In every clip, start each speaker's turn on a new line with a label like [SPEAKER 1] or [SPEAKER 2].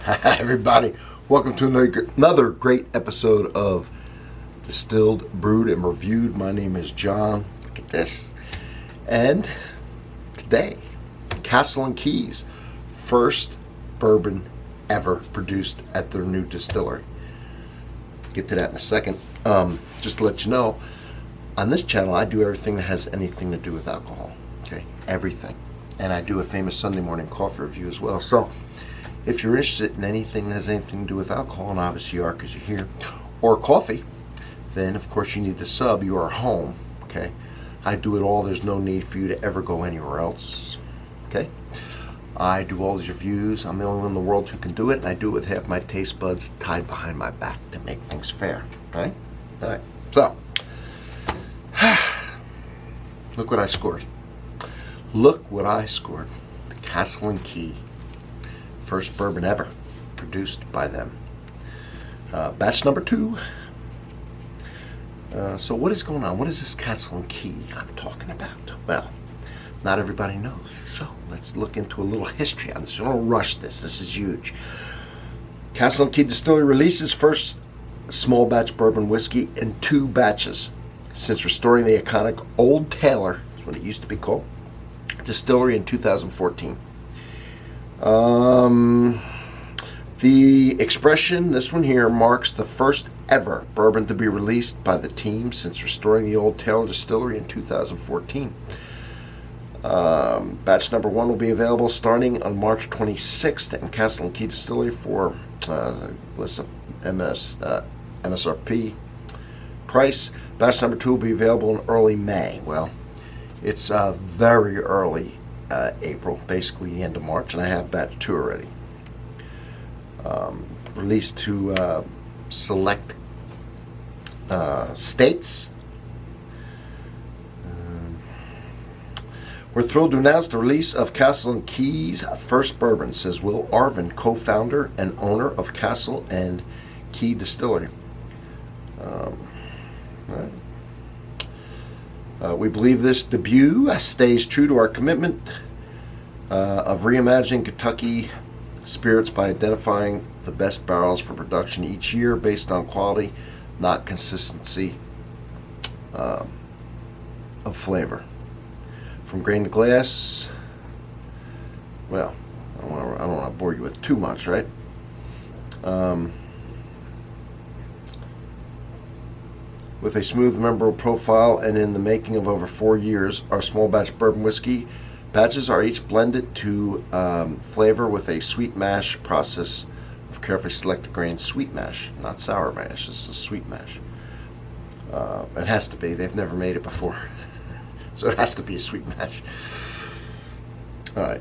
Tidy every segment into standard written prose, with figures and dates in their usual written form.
[SPEAKER 1] Hi everybody, welcome to another great episode of Distilled, Brewed, and Reviewed. My name is John. Look at this. And today, Castle and Key's first bourbon ever produced at their new distillery. Get to that in a second. Just to let you know, on this channel I do everything that has anything to do with alcohol. Okay, everything. And I do a famous Sunday morning coffee review as well. So if you're interested in anything that has anything to do with alcohol, and obviously you are because you're here, or coffee, then of course you need the sub. You are home. Okay, I do it all. There's no need for you to ever go anywhere else. Okay, I do all these reviews. I'm the only one in the world who can do it, and I do it with half my taste buds tied behind my back to make things fair. Right? All right. So look what I scored. Look what I scored. The Castle and Key. First bourbon ever produced by them. Batch number 2. So what is going on? What is this Castle and Key I'm talking about? Well, not everybody knows. So let's look into a little history on this. Don't rush this. This is huge. Castle and Key Distillery releases first small batch bourbon whiskey in 2 batches since restoring the iconic Old Taylor, that's what it used to be called, distillery in 2014. The expression, this one here, marks the first ever bourbon to be released by the team since restoring the Old Taylor Distillery in 2014. Batch number 1 will be available starting on March 26th at Castle and Key Distillery for MSRP price. Batch number 2 will be available in early May. Well, it's very early April, basically the end of March, and I have batch 2 already. Released to select states. We're thrilled to announce the release of Castle and Key's first bourbon, says Will Arvin, co-founder and owner of Castle and Key Distillery. All right. We believe this debut stays true to our commitment of reimagining Kentucky spirits by identifying the best barrels for production each year based on quality, not consistency of flavor. From grain to glass, well, I don't want to bore you with too much, right? With a smooth, memorable profile and in the making of over 4 years, our small batch bourbon whiskey batches are each blended to flavor with a sweet mash process of carefully selected grain. Sweet mash, not sour mash. This is sweet mash. It has to be. They've never made it before. So it has to be a sweet mash. All right.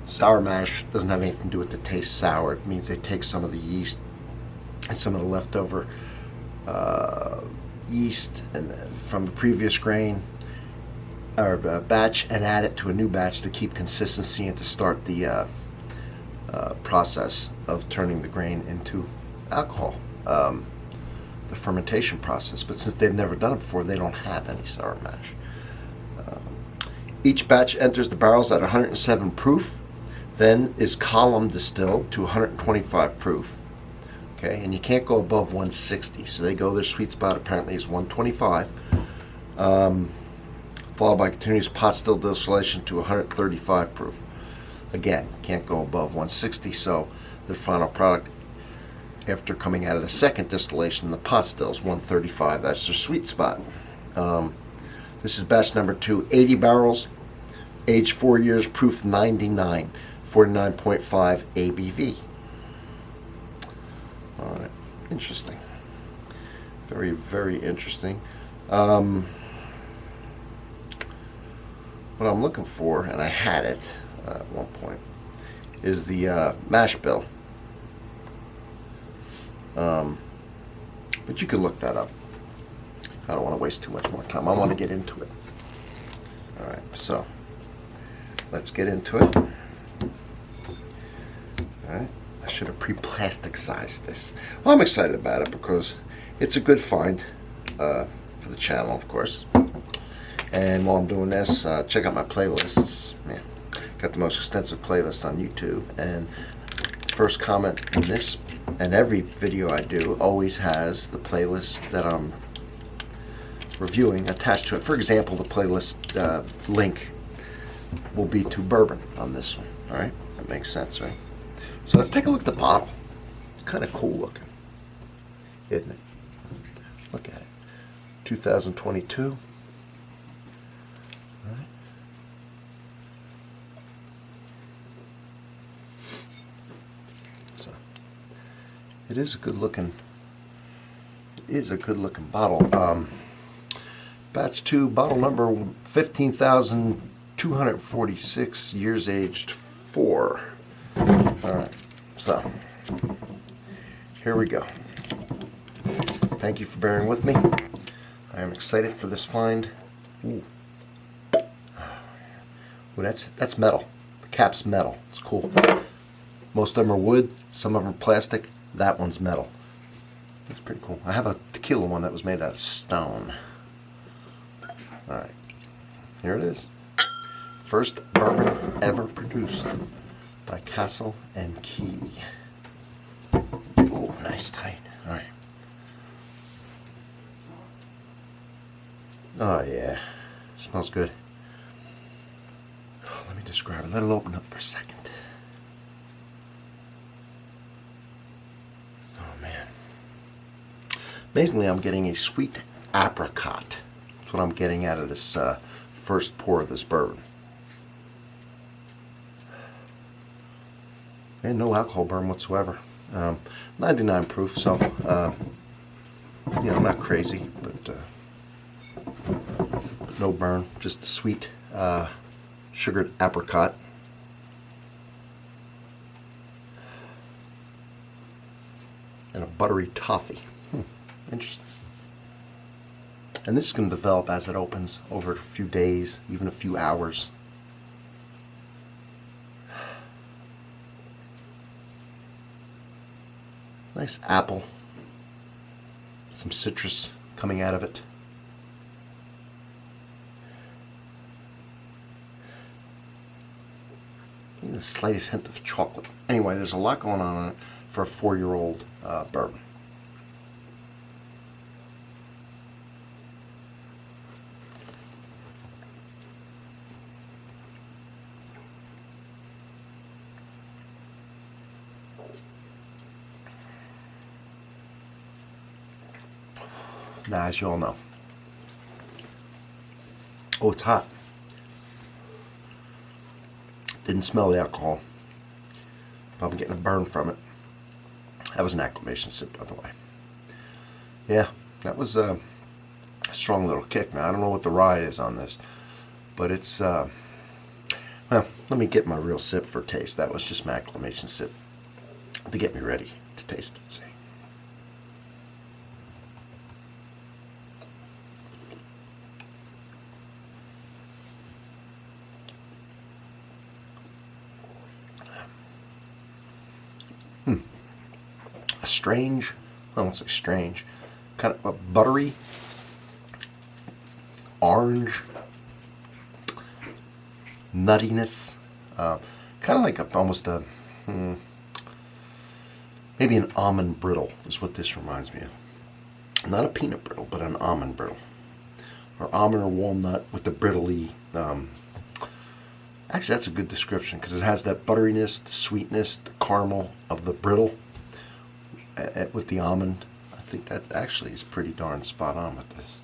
[SPEAKER 1] Sour mash doesn't have anything to do with the taste sour. It means they take some of the yeast and some of the leftover yeast and from the previous grain or batch and add it to a new batch to keep consistency and to start the process of turning the grain into alcohol, the fermentation process. But since they've never done it before, they don't have any sour mash. Each batch enters the barrels at 107 proof, then is column distilled to 125 proof. Okay, and you can't go above 160, so they go, their sweet spot apparently is 125, followed by continuous pot still distillation to 135 proof. Again, can't go above 160, so their final product after coming out of the second distillation, the pot still is 135. That's their sweet spot. This is batch number 2, 80 barrels, aged 4 years, proof 99, 49.5 ABV. All right, interesting. Very, very interesting. What I'm looking for, and I had it at one point, is the mash bill. But you can look that up. I don't want to waste too much more time. I want to get into it. All right, so let's get into it. All right. I should have pre-plasticized this. Well, I'm excited about it because it's a good find for the channel, of course. And while I'm doing this, check out my playlists. Yeah, got the most extensive playlist on YouTube, and First comment in this and every video I do always has the playlist that I'm reviewing attached to it. For example, the playlist link will be to bourbon on this one. All right, that makes sense, right? So let's take a look at the bottle. It's kind of cool looking, isn't it? Look at it. 2022. All right. So it is a good looking. It is a good looking bottle. Batch 2, bottle number 15,246, years aged 4. All right, so here we go. Thank you for bearing with me. I am excited for this find. Ooh, that's metal. The cap's metal. It's cool. Most of them are wood, some of them are plastic. That one's metal. It's pretty cool. I have a tequila one that was made out of stone. All right, here it is. First bourbon ever produced by Castle and Key. Oh, nice tight. All right. Oh yeah, smells good. Let me describe it. Let it open up for a second. Oh man. Amazingly, I'm getting a sweet apricot. That's what I'm getting out of this first pour of this bourbon. And no alcohol burn whatsoever. 99 proof, so you know, not crazy, but no burn. Just a sweet sugared apricot. And a buttery toffee. Interesting. And this is going to develop as it opens over a few days, even a few hours. Nice apple. Some citrus coming out of it. The slightest hint of chocolate. Anyway, there's a lot going on in it for a 4-year-old bourbon. Now, as you all know. Oh, it's hot. Didn't smell the alcohol. But I'm getting a burn from it. That was an acclimation sip, by the way. Yeah, that was a strong little kick. Now, I don't know what the rye is on this, but it's, well, let me get my real sip for taste. That was just my acclimation sip to get me ready to taste it. See. A strange, I won't say strange, kind of a buttery, orange, nuttiness, kind of like almost a, maybe an almond brittle is what this reminds me of. Not a peanut brittle, but an almond brittle. Or almond or walnut with the brittly, actually that's a good description because it has that butteriness, the sweetness, the caramel of the brittle. With the almond, I think that actually is pretty darn spot on with this.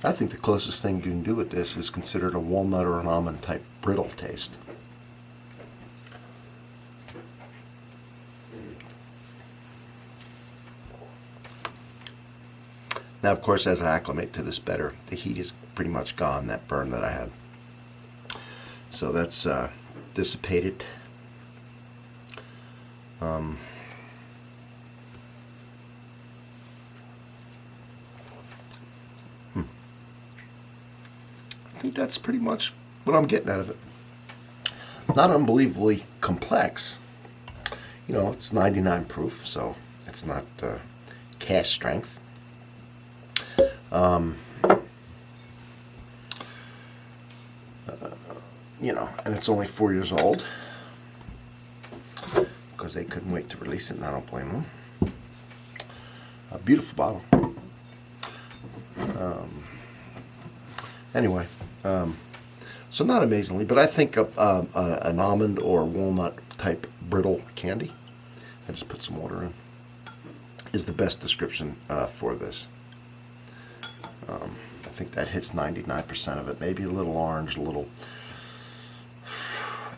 [SPEAKER 1] I think the closest thing you can do with this is considered a walnut or an almond type brittle taste. Now, of course, as I acclimate to this better, the heat is pretty much gone, that burn that I had. So that's dissipated. I think that's pretty much what I'm getting out of it. Not unbelievably complex. You know, it's 99 proof, so it's not cask strength. you know, and it's only 4 years old because they couldn't wait to release it, and I don't blame them. A beautiful bottle. Anyway, so not amazingly, but I think an almond or walnut type brittle candy, I just put some water in, is the best description for this. I think that hits 99% of it. Maybe a little orange, a little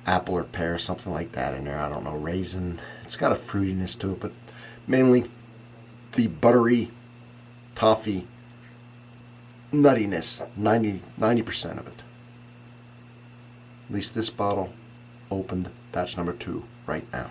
[SPEAKER 1] apple or pear, something like that in there. I don't know, raisin. It's got a fruitiness to it, but mainly the buttery, toffee, nuttiness, 90% of it. At least this bottle opened batch number 2 right now.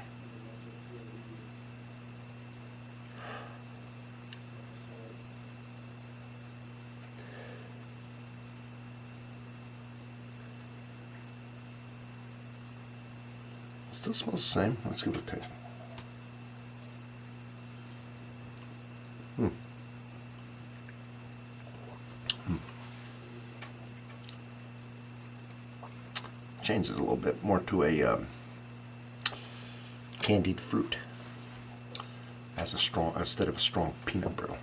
[SPEAKER 1] Still smells the same. Let's give it a taste. Changes a little bit more to a candied fruit as a strong, instead of a strong peanut brittle.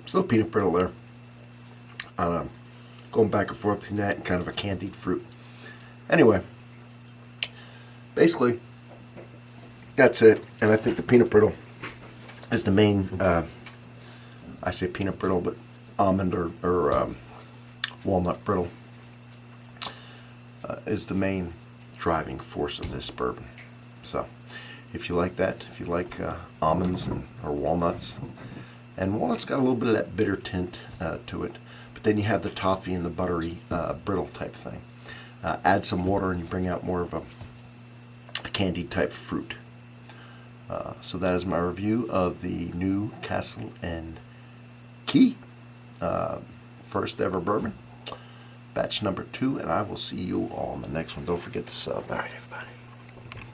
[SPEAKER 1] Still peanut brittle there. Going back and forth between that and kind of a candied fruit. Anyway, basically, that's it. And I think the peanut brittle is the main, I say peanut brittle, but almond or walnut brittle is the main driving force of this bourbon. So, if you like that, if you like almonds or walnuts, and walnuts got a little bit of that bitter tint to it, but then you have the toffee and the buttery brittle type thing. Add some water and you bring out more of a candy type fruit. So that is my review of the new Castle and Key first ever bourbon, batch number 2, and I will see you all in the next one. Don't forget to sub. All right, everybody.